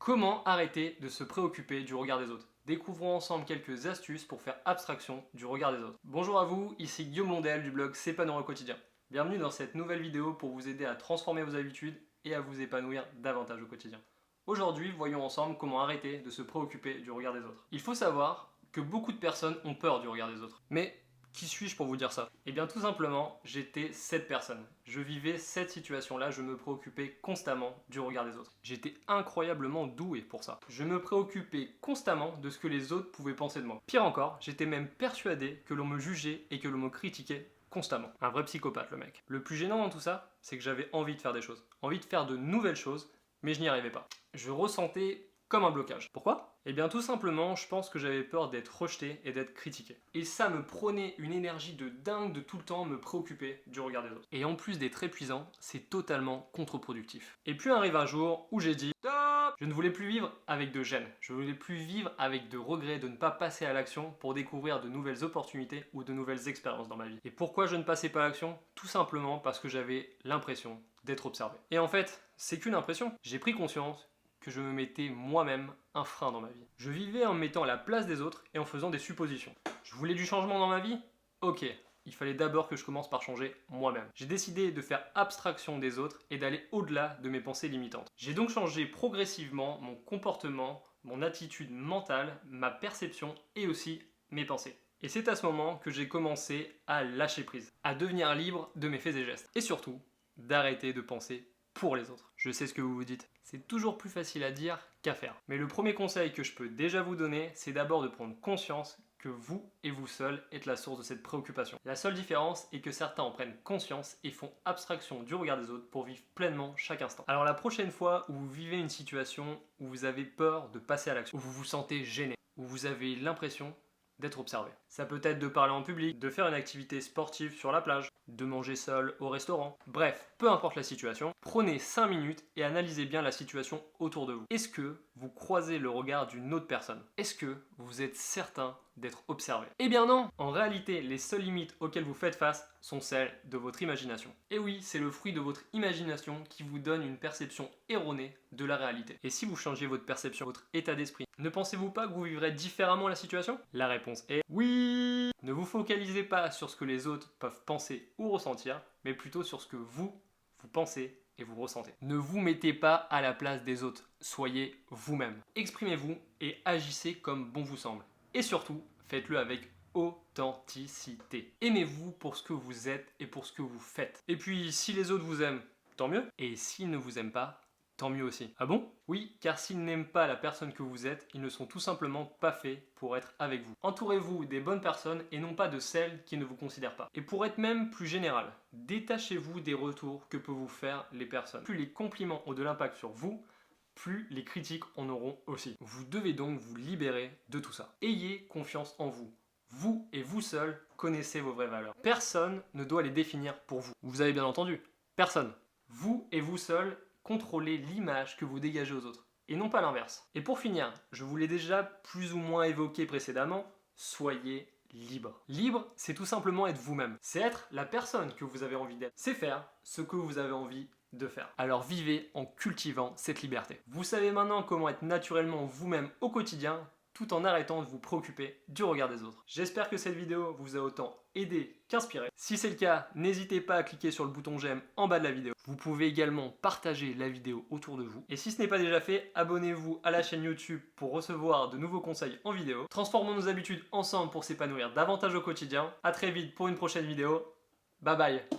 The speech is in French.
Comment arrêter de se préoccuper du regard des autres? Découvrons ensemble quelques astuces pour faire abstraction du regard des autres. Bonjour à vous, ici Guillaume Londel du blog S'épanouir au quotidien. Bienvenue dans cette nouvelle vidéo pour vous aider à transformer vos habitudes et à vous épanouir davantage au quotidien. Aujourd'hui, voyons ensemble comment arrêter de se préoccuper du regard des autres. Il faut savoir que beaucoup de personnes ont peur du regard des autres. Mais qui suis-je pour vous dire ça? Eh bien tout simplement, j'étais cette personne. Je vivais cette situation-là, je me préoccupais constamment du regard des autres. J'étais incroyablement doué pour ça. Je me préoccupais constamment de ce que les autres pouvaient penser de moi. Pire encore, j'étais même persuadé que l'on me jugeait et que l'on me critiquait constamment. Un vrai psychopathe le mec. Le plus gênant dans tout ça, c'est que j'avais envie de faire des choses. Envie de faire de nouvelles choses, mais je n'y arrivais pas. Je ressentais comme un blocage. Pourquoi? Eh bien tout simplement, je pense que j'avais peur d'être rejeté et d'être critiqué. Et ça me prenait une énergie de dingue de tout le temps me préoccuper du regard des autres. Et en plus d'être épuisant, c'est totalement contre-productif. Et puis arrive un jour où j'ai dit stop! Je ne voulais plus vivre avec de gêne. Je ne voulais plus vivre avec de regrets de ne pas passer à l'action pour découvrir de nouvelles opportunités ou de nouvelles expériences dans ma vie. Et pourquoi je ne passais pas à l'action? Tout simplement parce que j'avais l'impression d'être observé. Et en fait, c'est qu'une impression. J'ai pris conscience que je me mettais moi-même un frein dans ma vie. Je vivais en me mettant à la place des autres et en faisant des suppositions. Je voulais du changement dans ma vie? Ok, il fallait d'abord que je commence par changer moi-même. J'ai décidé de faire abstraction des autres et d'aller au-delà de mes pensées limitantes. J'ai donc changé progressivement mon comportement, mon attitude mentale, ma perception et aussi mes pensées. Et c'est à ce moment que j'ai commencé à lâcher prise, à devenir libre de mes faits et gestes. Et surtout, d'arrêter de penser pour les autres. Je sais ce que vous vous dites. C'est toujours plus facile à dire qu'à faire. Mais le premier conseil que je peux déjà vous donner, c'est d'abord de prendre conscience que vous et vous seul êtes la source de cette préoccupation. La seule différence est que certains en prennent conscience et font abstraction du regard des autres pour vivre pleinement chaque instant. Alors la prochaine fois où vous vivez une situation où vous avez peur de passer à l'action, où vous vous sentez gêné, où vous avez l'impression d'être observé. Ça peut être de parler en public, de faire une activité sportive sur la plage, de manger seul au restaurant. Bref, peu importe la situation, prenez 5 minutes et analysez bien la situation autour de vous. Est-ce que vous croisez le regard d'une autre personne? Est-ce que vous êtes certain d'être observé? Eh bien non! En réalité, les seules limites auxquelles vous faites face sont celles de votre imagination. Et oui, c'est le fruit de votre imagination qui vous donne une perception erronée de la réalité. Et si vous changez votre perception, votre état d'esprit, ne pensez-vous pas que vous vivrez différemment la situation? La réponse est oui! Ne vous focalisez pas sur ce que les autres peuvent penser ou ressentir, mais plutôt sur ce que vous pensez et vous ressentez. Ne vous mettez pas à la place des autres, soyez vous-même. Exprimez-vous et agissez comme bon vous semble. Et surtout, faites-le avec authenticité. Aimez-vous pour ce que vous êtes et pour ce que vous faites. Et puis, si les autres vous aiment, tant mieux. Et s'ils ne vous aiment pas, tant mieux aussi. Ah bon? Oui, car s'ils n'aiment pas la personne que vous êtes, ils ne sont tout simplement pas faits pour être avec vous. Entourez-vous des bonnes personnes et non pas de celles qui ne vous considèrent pas. Et pour être même plus général, détachez-vous des retours que peuvent vous faire les personnes. Plus les compliments ont de l'impact sur vous, plus les critiques en auront aussi. Vous devez donc vous libérer de tout ça. Ayez confiance en vous. Vous et vous seul connaissez vos vraies valeurs. Personne ne doit les définir pour vous. Vous avez bien entendu, personne. Vous et vous seul contrôlez l'image que vous dégagez aux autres, et non pas l'inverse. Et pour finir, je vous l'ai déjà plus ou moins évoqué précédemment, soyez libre. Libre, c'est tout simplement être vous-même. C'est être la personne que vous avez envie d'être. C'est faire ce que vous avez envie de faire. Alors vivez en cultivant cette liberté. Vous savez maintenant comment être naturellement vous-même au quotidien, tout en arrêtant de vous préoccuper du regard des autres. J'espère que cette vidéo vous a autant aidé qu'inspiré. Si c'est le cas, n'hésitez pas à cliquer sur le bouton j'aime en bas de la vidéo. Vous pouvez également partager la vidéo autour de vous. Et si ce n'est pas déjà fait, abonnez-vous à la chaîne YouTube pour recevoir de nouveaux conseils en vidéo. Transformons nos habitudes ensemble pour s'épanouir davantage au quotidien. A très vite pour une prochaine vidéo. Bye bye!